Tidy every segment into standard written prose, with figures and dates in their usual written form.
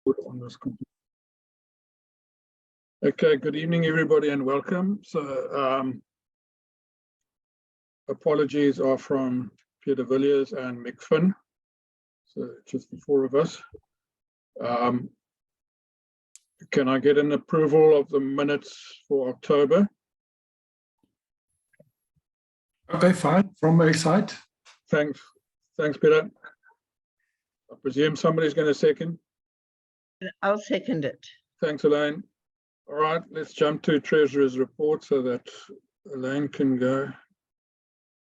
On this computer. Okay, good evening, everybody, and welcome. So, apologies are from Peter Villiers and Mick Finn. So, just the four of us. Can I get an approval of the minutes for October? Okay, fine. From my side. Thanks, Peter. I presume somebody's going to second. I'll second it. Thanks, Elaine. All right, let's jump to Treasurer's report so that Elaine can go.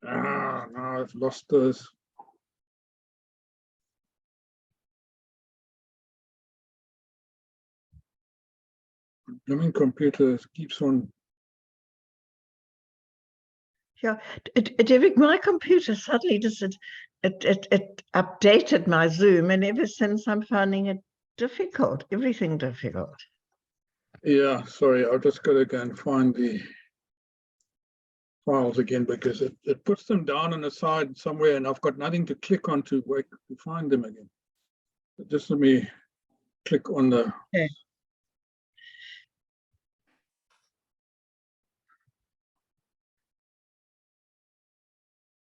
No, I've lost those. Blooming computer keeps on. Yeah, Derek, my computer suddenly just it updated my Zoom, and ever since I'm finding it difficult, everything difficult. Yeah, sorry, I've just got to go and find the files again because it puts them down on the side somewhere and I've got nothing to click on to find them again. So just let me click on the... Okay.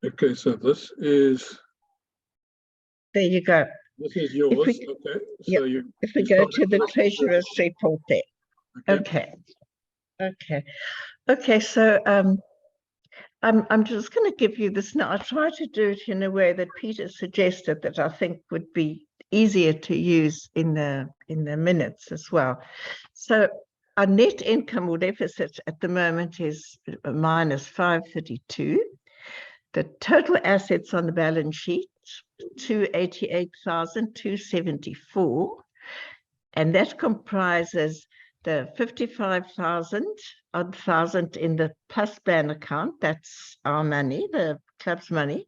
Okay, so this is... There you go. This is yours, okay. So yep. If we go to the Treasurer's report there. Okay, so I'm just going to give you this now. I try to do it in a way that Peter suggested that I think would be easier to use in the minutes as well. So our net income or deficit at the moment is minus 532. The total assets on the balance sheet, 288,274, and that comprises the 55,000 in the plus ban account. That's our money, the club's money.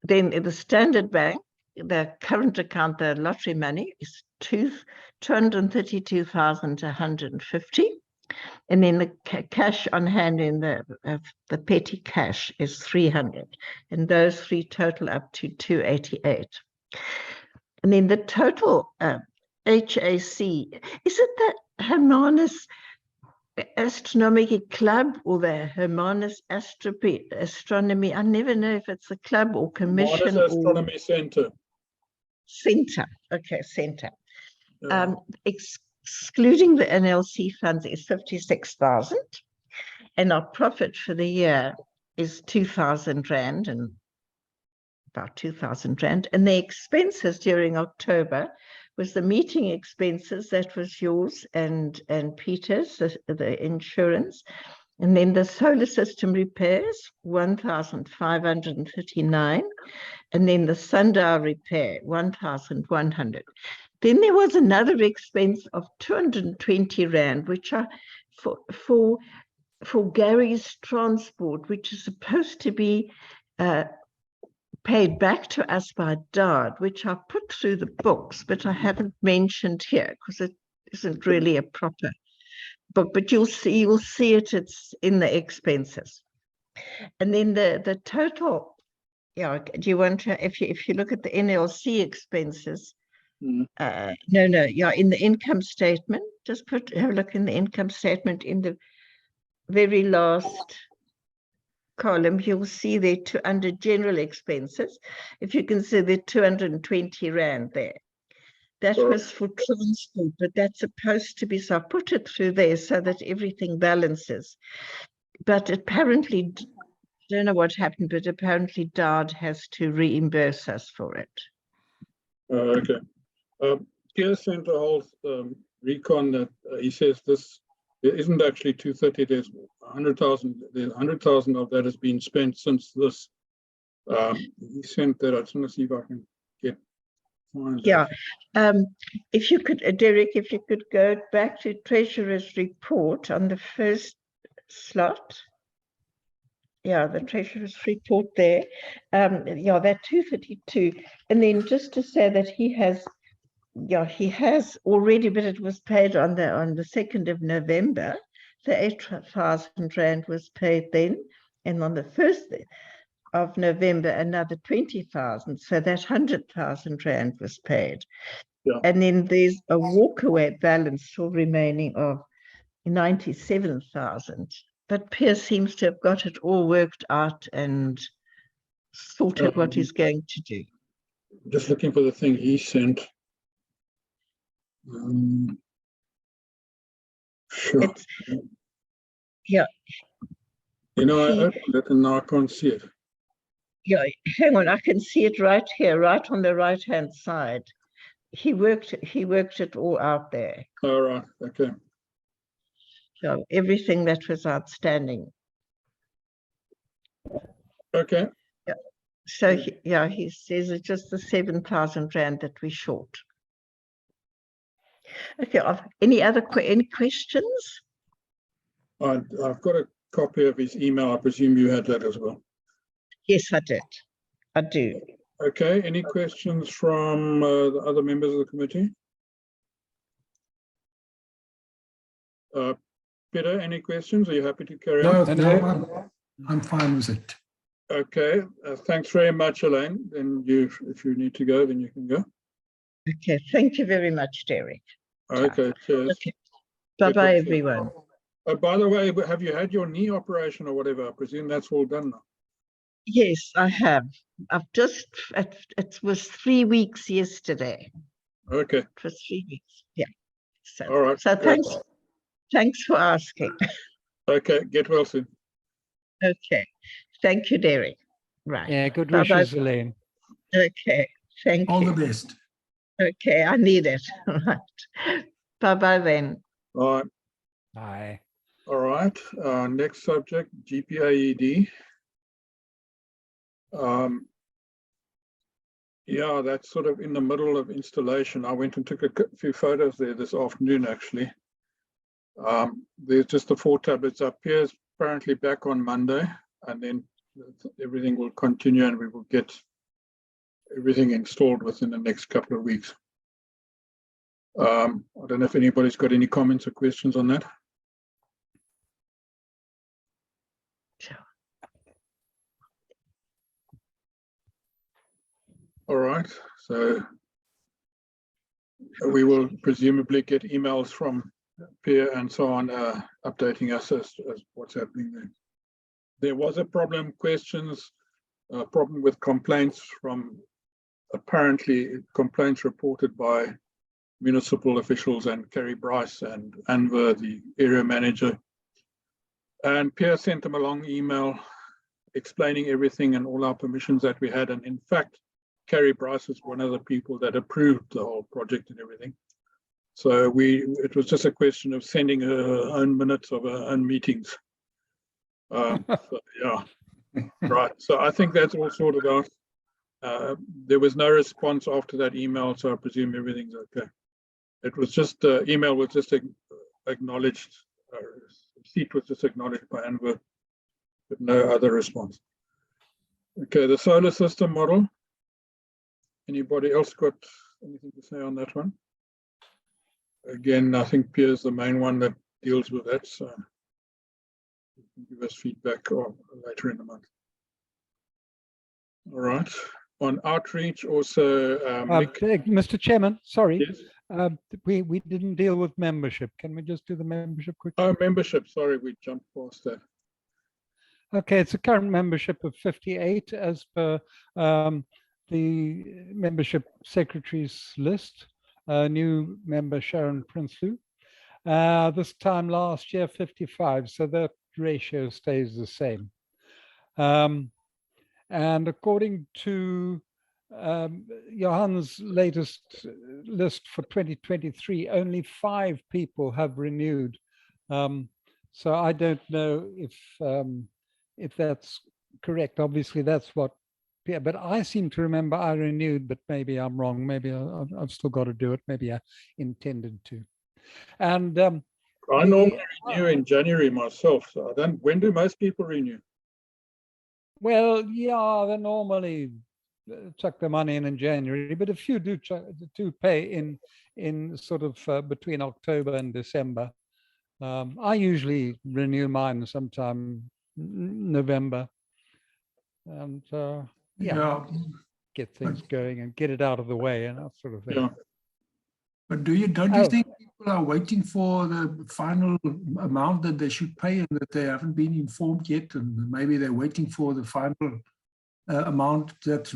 Then in the Standard Bank, the current account, the lottery money, is 232,150. And then the cash on hand in the petty cash is 300. And those three total up to 288. And then the total HAC, is it the Hermanus Astronomical Club or the Hermanus Astronomy? I never know if it's a club or commission. Hermanus Astronomy Center. Center, okay, center. Yeah. Excluding the NLC funds is 56,000, and our profit for the year is 2,000 Rand, and about 2,000 Rand. And the expenses during October was the meeting expenses, that was yours and Peter's, the insurance. And then the solar system repairs, 1,539. And then the sundial repair, 1,100. Then there was another expense of 220 Rand, which are for Gary's transport, which is supposed to be paid back to us by DARD, which I put through the books, but I haven't mentioned here because it isn't really a proper book. But you'll see it. It's in the expenses, and then the total. Yeah, do you want to? If you look at the NLC expenses. No, yeah, in the income statement, just have a look in the income statement in the very last column, you'll see there under general expenses, if you can see the 220 Rand there. That was for transport, but that's supposed to be, so I put it through there so that everything balances. But apparently, I don't know what happened, but apparently DARD has to reimburse us for it. Okay. Pierre sent a whole recon that he says this isn't actually 230. There's 100,000. There's 100,000 of that has been spent since this. He sent that. I just want to see if I can find. Yeah. If you could, Derek, if you could go back to Treasurer's report on the first slot. Yeah, the Treasurer's report there. Yeah, that 232, and then just to say that he has already, but it was paid on the 2nd of November. The 8,000 Rand was paid then, and on the 1st of November another 20,000. So that 100,000 Rand was paid. Yeah. And then there's a walkaway balance still remaining of 97,000. But Pierce seems to have got it all worked out and sorted what he's going to do. Just looking for the thing he sent. Sure. It's, yeah. You know, I opened it and now I can't see it. Yeah, hang on, I can see it right here, right on the right-hand side. He worked it all out there. All right, okay. So everything that was outstanding. Okay. Yeah. So he says it's just the 7,000 rand that we short. Okay. Any questions? I've got a copy of his email. I presume you had that as well. Yes, I did. I do. Okay. Any questions from the other members of the committee? Peter, any questions? Are you happy to carry on? No, I'm fine with it. Okay. Thanks very much, Elaine. Then if you need to go, then you can go. Okay. Thank you very much, Derek. Okay. Cheers. Okay. Bye-bye, everyone. By the way, have you had your knee operation or whatever? I presume that's all done now. Yes, I have. It was 3 weeks yesterday. Okay. It was 3 weeks. Yeah. So, all right. So thanks for asking. Okay. Get well soon. Okay. Thank you, Derek. Right. Yeah, good Bye-bye. wishes, Elaine. Okay. Thank you. All the best. Okay, I need it. Right. Bye-bye then. All right. Bye. All right. Next subject, GPAED. Yeah, that's sort of in the middle of installation. I went and took a few photos there this afternoon, actually. There's just the 4 tablets up here. It's apparently back on Monday, and then everything will continue and we will get everything installed within the next couple of weeks. I don't know if anybody's got any comments or questions on that. Sure. All right, so we will presumably get emails from Pierre and so on, updating us as what's happening there. There was a problem with complaints from apparently complaints reported by municipal officials and Kerry Bryce and Anver, the area manager. And Pierre sent them a long email explaining everything and all our permissions that we had. And in fact, Kerry Bryce was one of the people that approved the whole project and everything. So it was just a question of sending her own minutes of her own meetings. So, yeah, right. So I think that's all sorted out. There was no response after that email, so I presume everything's okay. It was just email was just acknowledged. Receipt was just acknowledged by Anver, but no other response. Okay, the solar system model. Anybody else got anything to say on that one? Again, I think Pierre's the main one that deals with that, so you can give us feedback later in the month. All right. On outreach, also, Mr. Chairman, sorry, yes? we didn't deal with membership. Can we just do the membership quickly? Oh, membership. Sorry, we jumped past that. Okay, it's a current membership of 58 as per the membership secretary's list. New member Sharon Prinsloo. This time last year, 55, so that ratio stays the same. And according to Johan's latest list for 2023, only 5 people have renewed. So I don't know if that's correct. Obviously, that's what. Yeah, but I seem to remember I renewed, but maybe I'm wrong. Maybe I've still got to do it. Maybe I intended to. And I normally renew in January myself, so I don't. When do most people renew? Well, yeah, they normally chuck their money in January, but a few do pay in sort of between October and December. I usually renew mine sometime November, and yeah, get things going and get it out of the way and that sort of thing. Yeah. But don't you Oh. think people are waiting for the final amount that they should pay and that they haven't been informed yet, and maybe they're waiting for the final amount that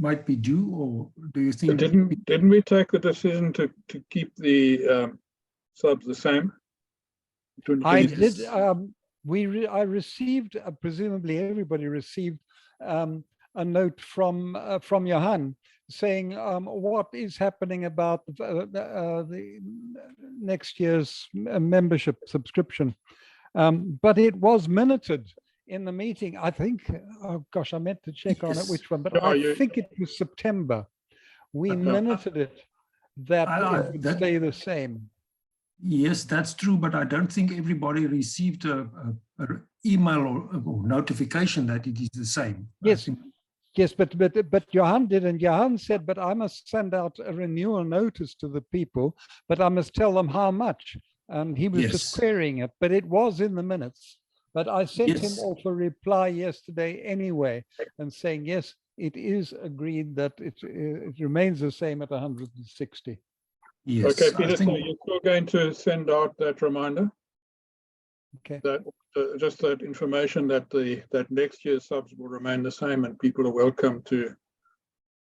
might be due, or do you But think? didn't we take the decision to keep the subs the same? I 2020? did. I received, presumably everybody received a note from Johan saying what is happening about the next year's membership subscription. But it was minuted in the meeting. I think, oh gosh, I meant to check on it, which one, but I think it was September. We minuted it that it would stay the same. Yes, that's true, but I don't think everybody received a email or notification that it is the same. Yes, yes, but Johan did, and Johan said, but I must send out a renewal notice to the people, but I must tell them how much. And he was just querying it, but it was in the minutes. But I sent him off a reply yesterday anyway, and saying, yes, it is agreed that it remains the same at 160. Yes. Okay, Peter, so you're still going to send out that reminder? Okay. That just that information that that next year's subs will remain the same, and people are welcome to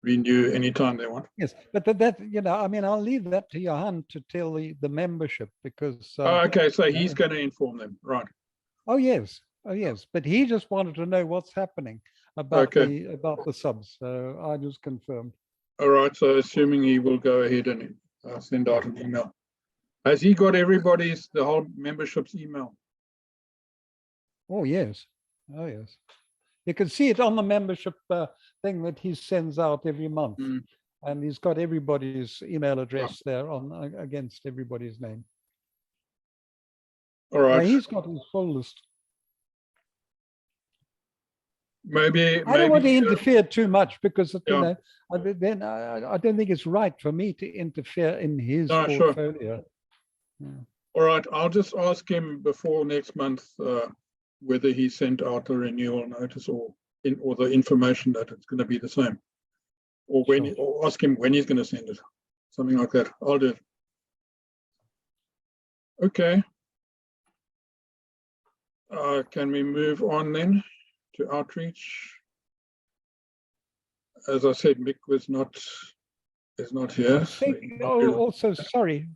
renew anytime they want. Yes, but that I mean, I'll leave that to Johan to tell the membership, because. Okay, so he's going to inform them, right? Oh yes, but he just wanted to know what's happening about the subs. So I just confirmed. All right, so assuming he will go ahead and send out an email. Has he got the whole membership's email? Oh yes, you can see it on the membership thing that he sends out every month, and he's got everybody's email address there on against everybody's name. All right, he's got his full list. Maybe I don't want to interfere too much, because Yeah. then I don't think it's right for me to interfere in his portfolio. Yeah. All right, I'll just ask him before next month whether he sent out a renewal notice or the information that it's going to be the same, or or ask him when he's going to send it, something like that. I'll do it. Okay. Can we move on then to outreach? As I said, Mick is not here. I think, also, sorry,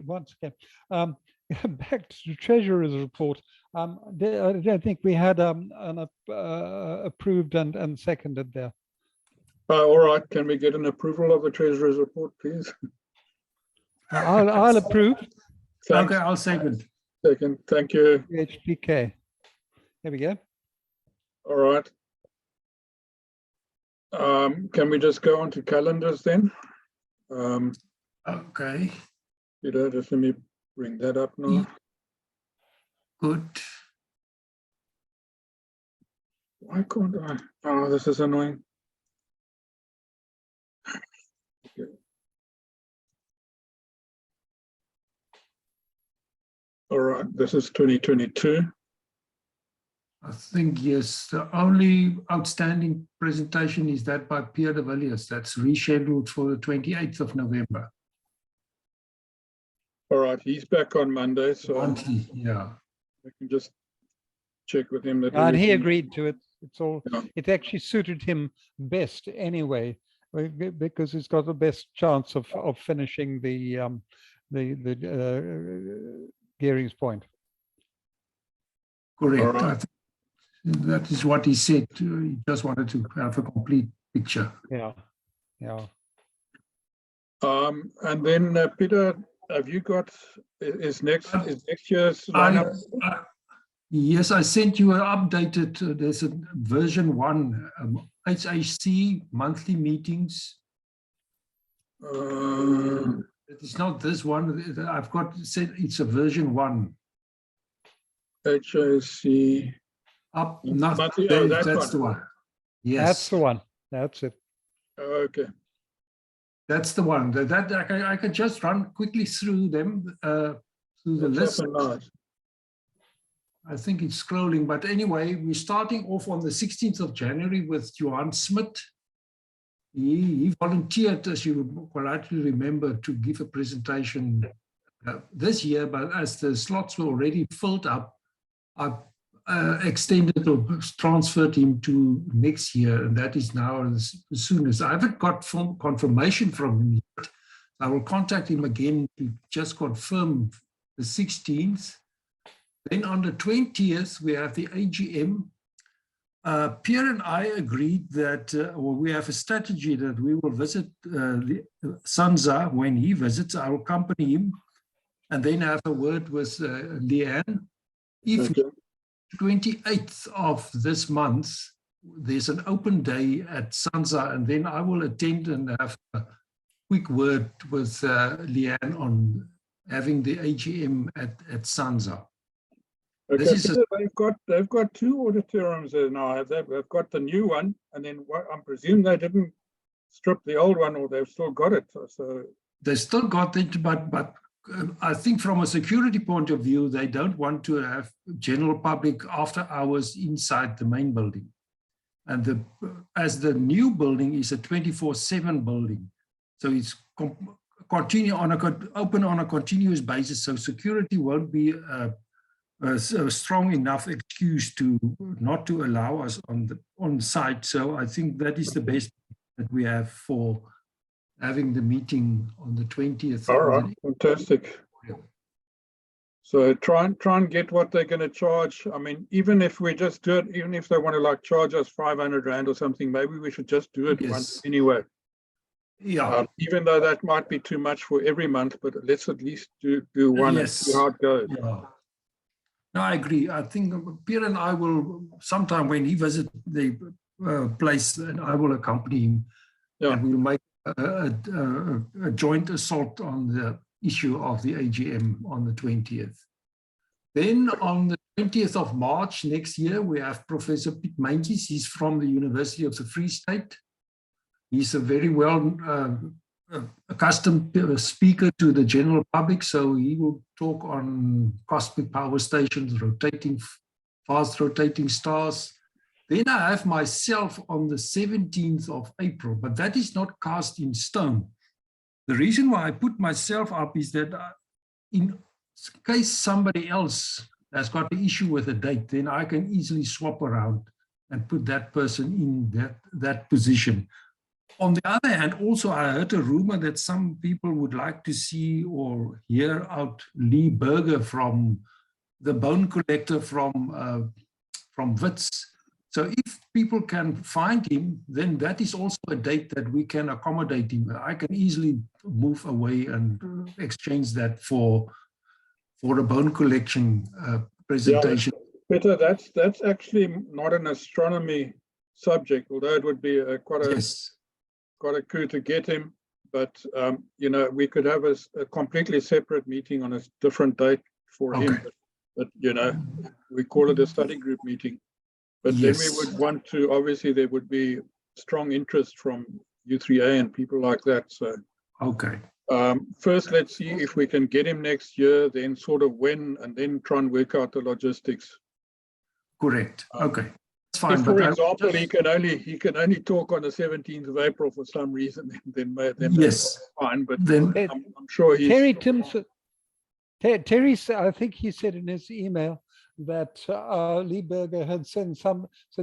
once again, back to the Treasurer's report. I don't think we had an approved and seconded there. All right, can we get an approval of the Treasurer's report, please? I'll approve. Thanks. Okay, I'll second. Second, thank you. HPK. There we go. All right. Can we just go on to calendars then? Okay. Peter, just let me bring that up now. Good. Why can't I? Oh, this is annoying. Okay. All right, this is 2022. I think, yes, the only outstanding presentation is that by Pierre de Villiers. That's rescheduled for the 28th of November. All right, he's back on Monday, so Monthly, yeah. I can just check with him that. And he agreed to it. It's all. Yeah. It actually suited him best anyway, because he's got the best chance of finishing the Gearing's Point. Correct. Right. I think that is what he said. He just wanted to have a complete picture. Yeah. And then Peter, have you got is next year's lineup? Yes, I sent you an updated. There's a version 1 HHC monthly meetings. It's not this one. I've got said it's a version 1. HHC. Up, not that's the one. Yes, that's the one. That's it. Okay. That's the one. That I can just run quickly through them through the list. I think it's scrolling, but anyway, we're starting off on the 16th of January with Johan Smit. he volunteered, as you correctly remember, to give a presentation this year, but as the slots were already filled up, I extended or transferred him to next year, and that is now as soon as I haven't got confirmation from him yet. I will contact him again to just confirm the 16th. Then on the 20th, we have the AGM. Pierre and I agreed that we have a strategy that we will visit Sansa when he visits. I will accompany him and then have a word with Leanne. If Okay. 28th of this month, there's an open day at Sansa, and then I will attend and have a quick word with Leanne on having the AGM at Sansa. Okay, This is Peter, they've got two auditoriums there now. They've got the new one, and then I presume they didn't strip the old one, or they've still got it. So they still got it, but I think from a security point of view, they don't want to have general public after hours inside the main building. And as the new building is a 24/7 building, so it's open on a continuous basis. So security won't be a strong enough excuse not to allow us on site. So I think that is the best that we have for having the meeting on the 20th. all right, fantastic. Yeah. So try and get what they're going to charge. I mean, even if we just do it, even if they want to like charge us 500 Rand or something, maybe we should just do it once anyway. Yeah. Even though that might be too much for every month, but let's at least do one and see how it goes. Yeah. No, I agree. I think Pierre and I will sometime when he visits the place, and I will accompany him. Yeah. And we'll make a joint assault on the issue of the AGM on the 20th. Then on the 20th of March next year, we have Professor Piet Myntjies. He's from the University of the Free State. He's a very well accustomed speaker to the general public, so he will talk on cosmic power stations, fast rotating stars. Then I have myself on the 17th of April, but that is not cast in stone. The reason why I put myself up is that in case somebody else has got an issue with a date, then I can easily swap around and put that person in that position. On the other hand, also I heard a rumor that some people would like to see or hear out Lee Berger from the bone collector from Wits. So if people can find him, then that is also a date that we can accommodate him. I can easily move away and exchange that for a bone collection presentation. Yeah, Peter, that's actually not an astronomy subject, although it would be quite a coup to get him. But you know, we could have a completely separate meeting on a different date for him. But you know, we call it a study group meeting. But then we would want to, obviously there would be strong interest from U3A and people like that. So first let's see if we can get him next year, then sort of when, and then try and work out the logistics. Correct. Okay. That's fine. If, for example, he can only talk on the 17th of April for some reason, then that's fine. But then I'm sure he's Terry, I think he said in his email that Lee Berger had said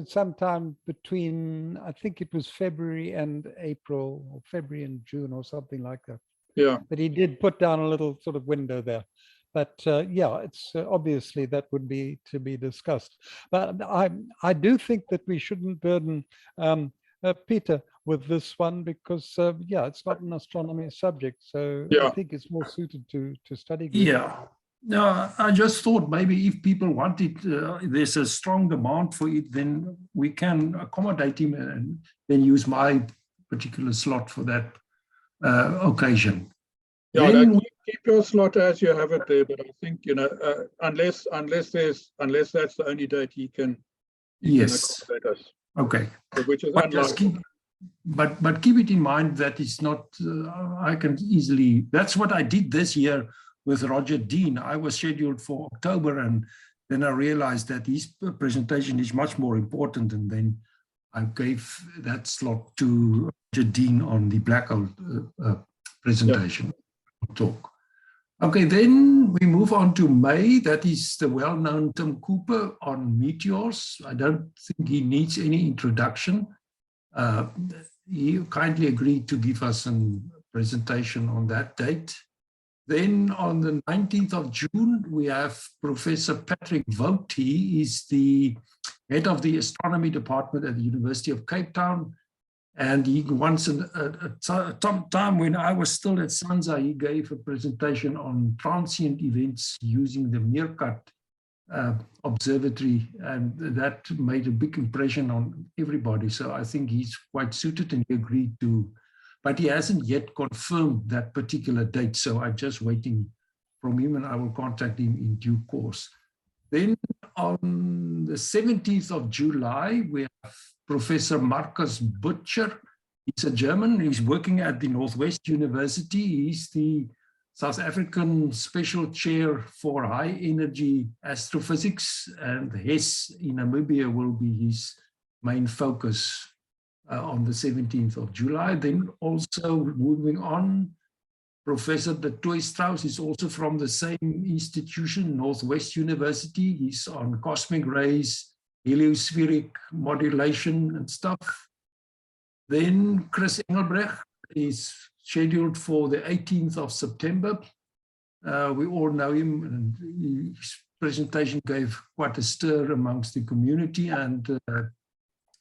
sometime between, I think it was February and April, or February and June, or something like that. Yeah. But he did put down a little sort of window there. But yeah, it's obviously that would be to be discussed. But I do think that we shouldn't burden Peter with this one because yeah, it's not an astronomy subject, so I think it's more suited to study group. Yeah. No, I just thought maybe if people want it, there's a strong demand for it, then we can accommodate him and then use my particular slot for that occasion. Yeah, keep your slot as you have it there, but I think, you know, unless that's the only date he can accommodate us. Okay. Which is unlikely. But keep it in mind that it's not, I can easily, that's what I did this year with Roger Dean. I was scheduled for October, and then I realized that his presentation is much more important, and then I gave that slot to Dean on the blackout presentation talk. Okay, then we move on to May. That is the well-known Tim Cooper on meteors. I don't think he needs any introduction. He kindly agreed to give us a presentation on that date. Then on the 19th of June, we have Professor Patrick Vogt. He is the head of the astronomy department at the University of Cape Town. And he once, a time when I was still at SANZA, he gave a presentation on transient events using the Meerkat observatory, and that made a big impression on everybody. So I think he's quite suited, and he agreed to, but he hasn't yet confirmed that particular date. So I'm just waiting from him, and I will contact him in due course. Then on the 17th of July, we have Professor Markus Butcher. He's a German. He's working at the Northwest University. He's the South African Special Chair for High Energy Astrophysics, and Hess in Namibia will be his main focus on the 17th of July. Then also moving on, Professor De Toy Strauss is also from the same institution, Northwest University. He's on cosmic rays, heliospheric modulation and stuff. Then Chris Engelbrecht is scheduled for the 18th of September. We all know him, and his presentation gave quite a stir amongst the community, and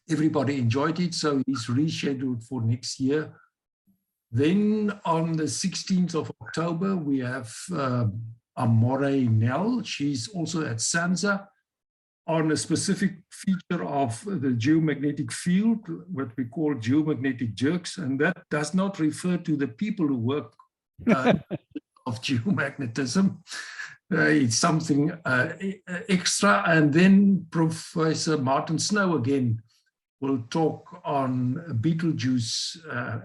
everybody enjoyed it, so he's rescheduled for next year. Then on the 16th of October, we have Amore Nell. She's also at SANZA on a specific feature of the geomagnetic field, what we call geomagnetic jerks, and that does not refer to the people who work of geomagnetism. It's something extra. And then Professor Martin Snow again will talk on Betelgeuse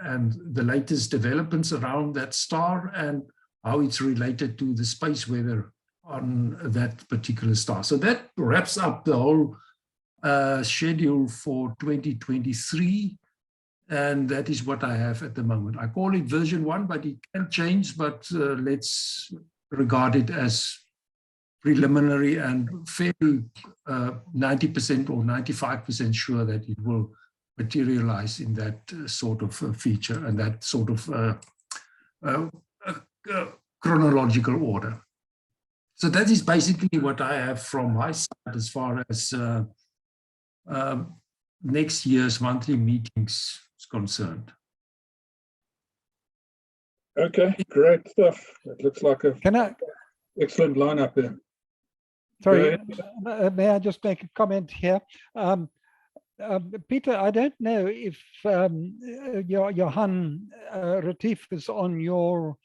and the latest developments around that star and how it's related to the space weather on that particular star. So that wraps up the whole schedule for 2023. And that is what I have at the moment. I call it version 1, but it can change, but let's regard it as preliminary and fairly 90% or 95% sure that it will materialize in that sort of feature and that sort of chronological order. So that is basically what I have from my side as far as next year's monthly meetings is concerned. Okay, great stuff. It looks like a excellent lineup there. Sorry, may I just make a comment here? Peter, I don't know if Johan Retief is on your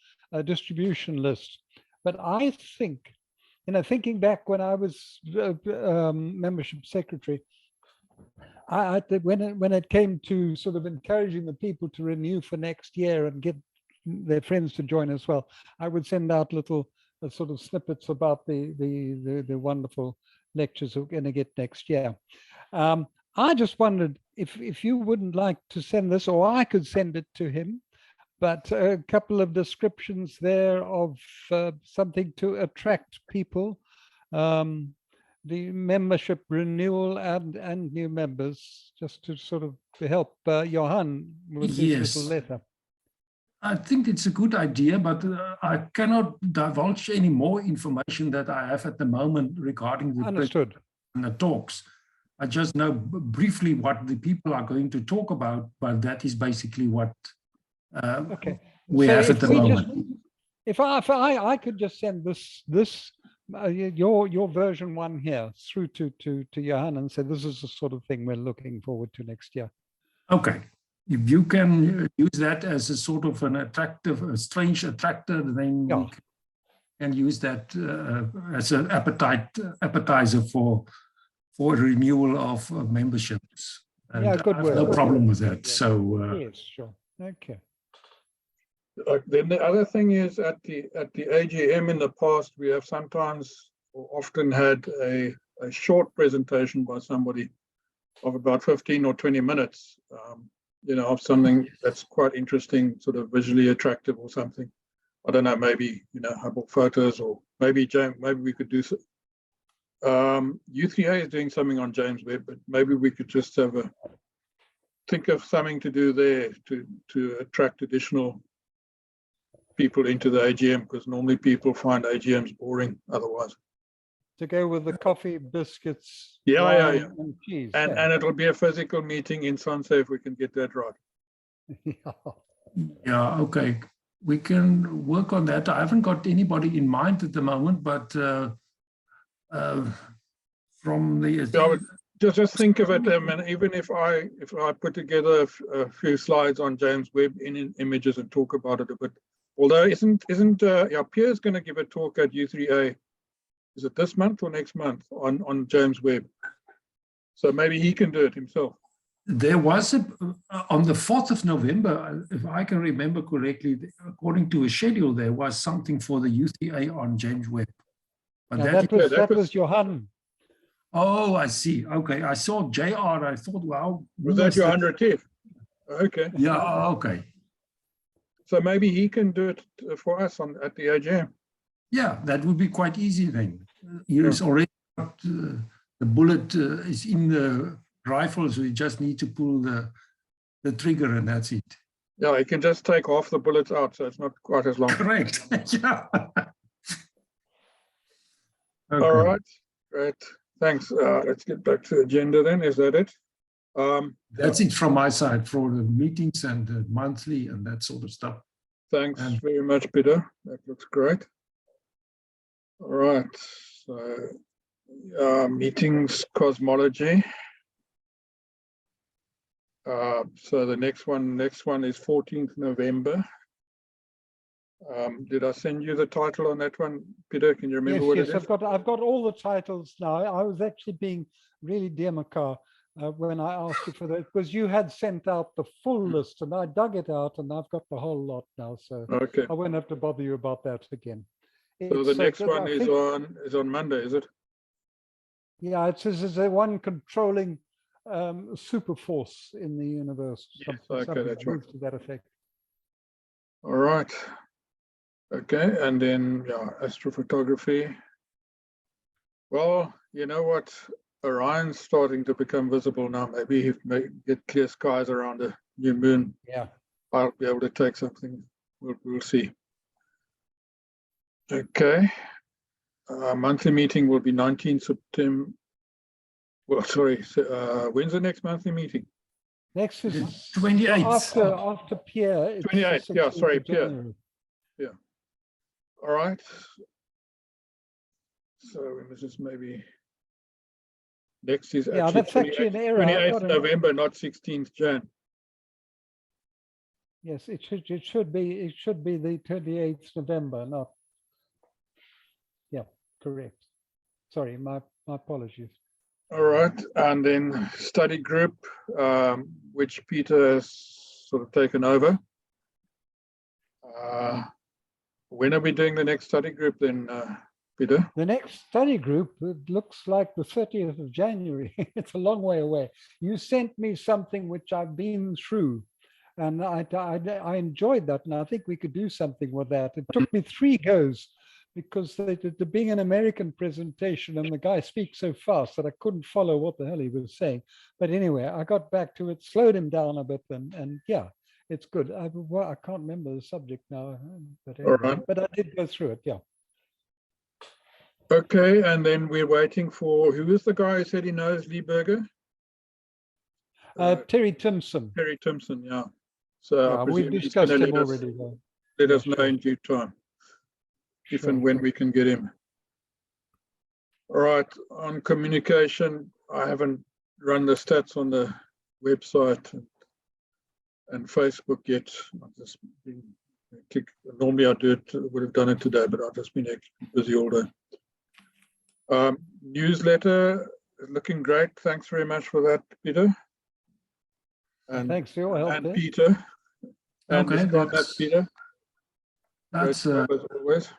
distribution list, but I think, thinking back when I was membership secretary, when it came to sort of encouraging the people to renew for next year and get their friends to join as well, I would send out little sort of snippets about the wonderful lectures we're going to get next year. I just wondered if you wouldn't like to send this, or I could send it to him, but a couple of descriptions there of something to attract people, the membership renewal and new members, just to sort of help Johan with this little letter. I think it's a good idea, but I cannot divulge any more information that I have at the moment regarding the talks. I just know briefly what the people are going to talk about, but that is basically what we have at the moment. If I could just send your version 1 here through to Johan and say this is the sort of thing we're looking forward to next year. Okay. If you can use that as a sort of an a strange attractor, then we can use that as an appetizer for renewal of memberships. And I have no problem with that. So yes, sure. Okay. Then the other thing is at the AGM in the past, we have sometimes or often had a short presentation by somebody of about 15 or 20 minutes. of something that's quite interesting, sort of visually attractive or something. I don't know, maybe, Hubble photos, or maybe James, maybe we could do so. U3A is doing something on James Webb, but maybe we could just think of something to do there to attract additional people into the AGM, because normally people find AGMs boring otherwise. To go with the coffee, biscuits, Yeah, wine, and cheese. And it'll be a physical meeting in Sanse if we can get that right. Yeah, okay. We can work on that. I haven't got anybody in mind at the moment, but from the Yeah, I would just think of it, and even if I put together a few slides on James Webb in images and talk about it a bit. Although isn't Pierre's going to give a talk at U3A? Is it this month or next month on James Webb? So maybe he can do it himself. There was on the 4th of November, if I can remember correctly, according to a schedule, there was something for the U3A on James Webb. But that was Johan. Oh, I see. Okay, I saw JR. I thought, wow. Was that your 100th? Okay. Yeah, okay. So maybe he can do it for us at the AGM. Yeah, that would be quite easy then. He's already got, the bullet is in the rifle, so you just need to pull the trigger and that's it. Yeah, you can just take half the bullets out, so it's not quite as long. Correct. Yeah. Okay. All right, great. Thanks. Let's get back to the agenda then. Is that it? That's it from my side for the meetings and the monthly and that sort of stuff. Thanks very much, Peter. That looks great. All right. So meetings, cosmology. So the next one is 14th November. Did I send you the title on that one, Peter? Can you remember what it is? I've got all the titles now. I was actually being really Demakar when I asked you for that, because you had sent out the full list and I dug it out and I've got the whole lot now. So okay. I won't have to bother you about that again. So the next one is on Monday, is it? Yeah, it says there's a one controlling super force in the universe. Yes, okay, that's right. To that effect. All right. Okay, and then astrophotography. Well, you know what? Orion's starting to become visible now. Maybe if we get clear skies around the new moon, I'll be able to take something. We'll see. Okay. Monthly meeting will be 19th September. Well, sorry. When's the next monthly meeting? Next is 28th. After Pierre. 28th. Yeah, sorry, Pierre. Yeah. All right. So this is maybe next is actually that's actually an error. 28th November, not 16th Jan. Yes, it should be the 28th November, not. Yeah, correct. Sorry, my apologies. All right, and then study group, which Peter has sort of taken over. When are we doing the next study group then, Peter? The next study group, it looks like the 30th of January. It's a long way away. You sent me something which I've been through, and I enjoyed that, and I think we could do something with that. It took me 3 goes, because the being an American presentation and the guy speaks so fast that I couldn't follow what the hell he was saying. But anyway, I got back to it, slowed him down a bit, and yeah, it's good. I can't remember the subject now, but anyway, right. But I did go through it, yeah. Okay, and then we're waiting for, who is the guy who said he knows Lee Berger? Terry Timpson. Terry Timpson, yeah. So we've discussed him already. Let us know in due time, if and when we can get him. All right, on communication, I haven't run the stats on the website and Facebook yet. I've just been normally I do it, would have done it today, but I've just been busy all day. Newsletter looking great. Thanks very much for that, Peter. And thanks for your help. And Peter. And okay, that's Peter. That's as always.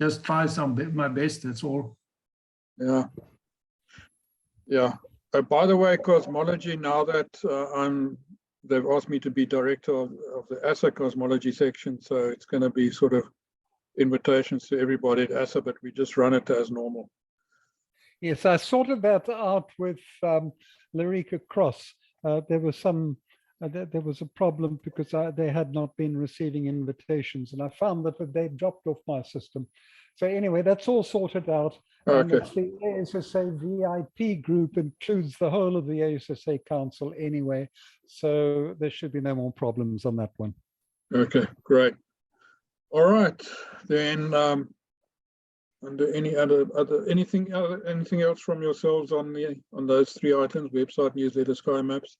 Just try my best. That's all. Yeah. Yeah. By the way, cosmology. Now that I'm they've asked me to be director of the ASA cosmology section. So it's going to be sort of invitations to everybody at ASA, but we just run it as normal. Yes, I sorted that out with Larica Cross. There was there was a problem because they had not been receiving invitations, and I found that they dropped off my system. So anyway, that's all sorted out. And Okay. it's the ASSA VIP group includes the whole of the ASSA Council anyway. So there should be no more problems on that one. Okay, great. All right, then. Under any anything else from yourselves on those three items: website, newsletter, sky maps?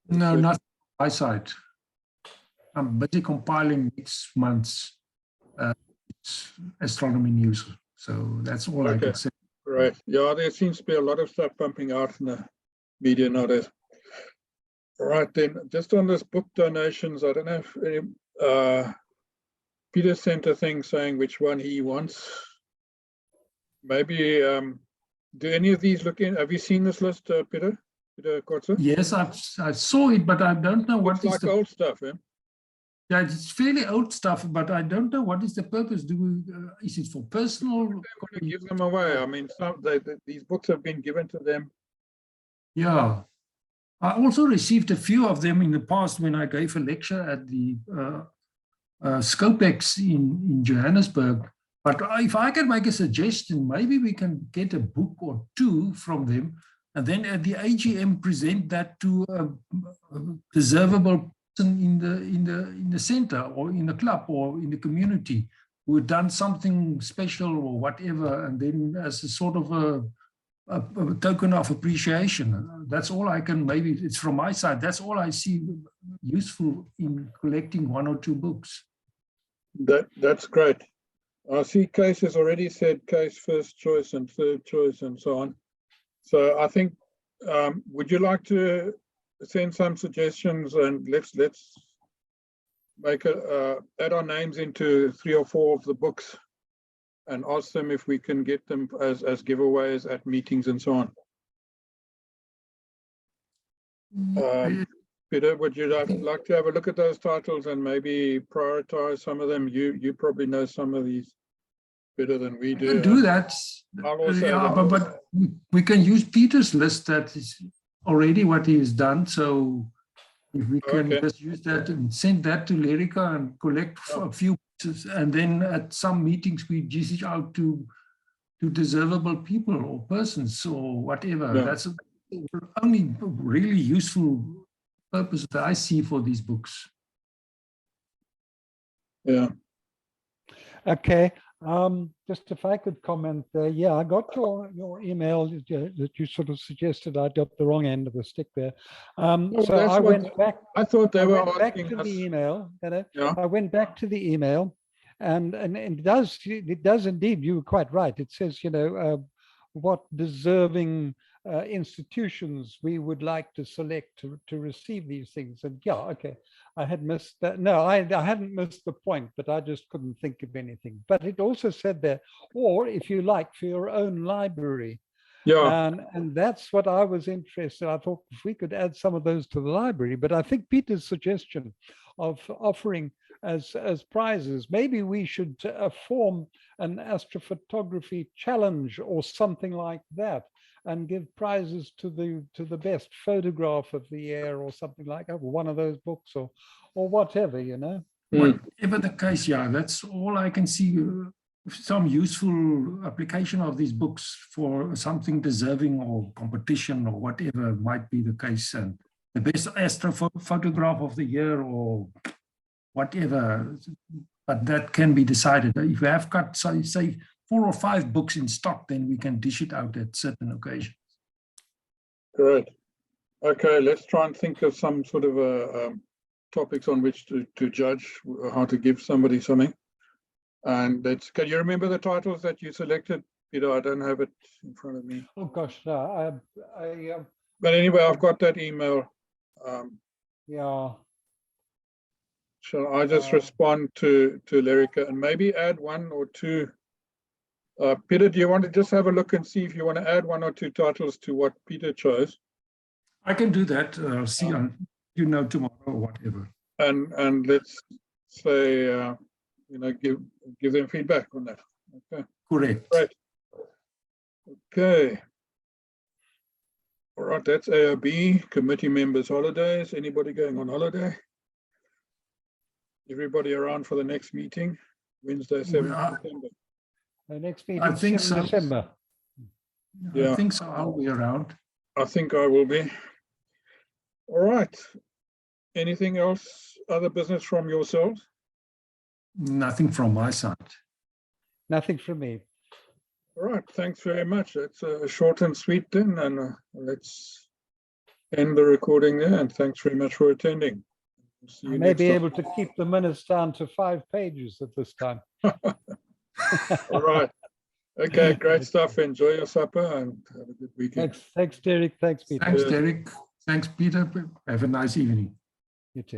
No, not my side. I'm busy compiling next month's astronomy news. So that's all I can say. Right. Yeah, there seems to be a lot of stuff pumping out in the media nowadays. All right, then, just on this book donations, I don't know if Peter sent a thing saying which one he wants. Maybe, do any of these look in? Have you seen this list, Peter? Peter Kotze? Yes, I saw it, but I don't know what it's is like the old stuff, eh? Yeah, it's fairly old stuff, but I don't know what is the purpose. Do we, is it for personal? They want to give them away. I mean, these books have been given to them. Yeah. I also received a few of them in the past when I gave a lecture at the Scopex in Johannesburg. But if I can make a suggestion, maybe we can get a book or two from them, and then at the AGM present that to a deservable person in the center or in the club or in the community who had done something special or whatever, and then as a sort of a token of appreciation. That's all I can, maybe it's from my side, that's all I see useful in collecting one or two books. That's great. I see Case has already said Case first choice and third choice and so on. So I think, would you like to send some suggestions, and let's make add our names into 3 or 4 of the books and ask them if we can get them as giveaways at meetings and so on. Peter, would you like to have a look at those titles and maybe prioritize some of them? You probably know some of these better than we do. Do that. But we can use Peter's list. That is already what he has done. So if we can just use that and send that to Lerica and collect a few pieces, and then at some meetings we dish it out to deservable people or persons or whatever. That's the only really useful purpose that I see for these books. Yeah. Okay. Just if I could comment there, yeah, I got your email that you sort of suggested I got the wrong end of the stick there. So I went back. I thought they were back to the email. I went back to the email, and it does indeed. You were quite right. It says, you know, what deserving institutions we would like to select to receive these things. And yeah, okay, I had missed that. No, I hadn't missed the point, but I just couldn't think of anything. But it also said there, or if you like, for your own library. Yeah. And that's what I was interested in. I thought if we could add some of those to the library, but I think Peter's suggestion of offering as prizes, maybe we should form an astrophotography challenge or something like that, and give prizes to the best photograph of the year or something like that, or one of those books or whatever, you know. Whatever the case, yeah, that's all I can see. Some useful application of these books for something deserving or competition or whatever might be the case, and the best astrophotograph of the year or whatever, but that can be decided. If we have got, say 4 or 5 books in stock, then we can dish it out at certain occasions. Great. Okay, let's try and think of some sort of topics on which to judge how to give somebody something. And can you remember the titles that you selected, Peter? I don't have it in front of me. Oh gosh, no, but anyway, I've got that email. Yeah. Shall I just respond to Lerica and maybe add 1 or 2? Peter, do you want to just have a look and see if you want to add 1 or 2 titles to what Peter chose? I can do that. See on, tomorrow or whatever. And let's say, give them feedback on that. Okay, Correct. right. Okay. All right, that's ARB, committee members' holidays. Anybody going on holiday? Everybody around for the next meeting, Wednesday, 7th September. The next meeting, I think 7 so. December. Yeah. I think so. I'll be around. I think I will be. All right. Anything else, other business from yourselves? Nothing from my side. Nothing from me. All right, thanks very much. It's short and sweet then, and let's end the recording there, and thanks very much for attending. See I you may next be time. able to keep the minutes down to 5 pages at this time. All right. Okay, great stuff. Enjoy your supper and have a good weekend. Thanks, Derek. Thanks, Peter. Thanks, Cheers. Derek. Thanks, Peter. Have a nice evening. You too.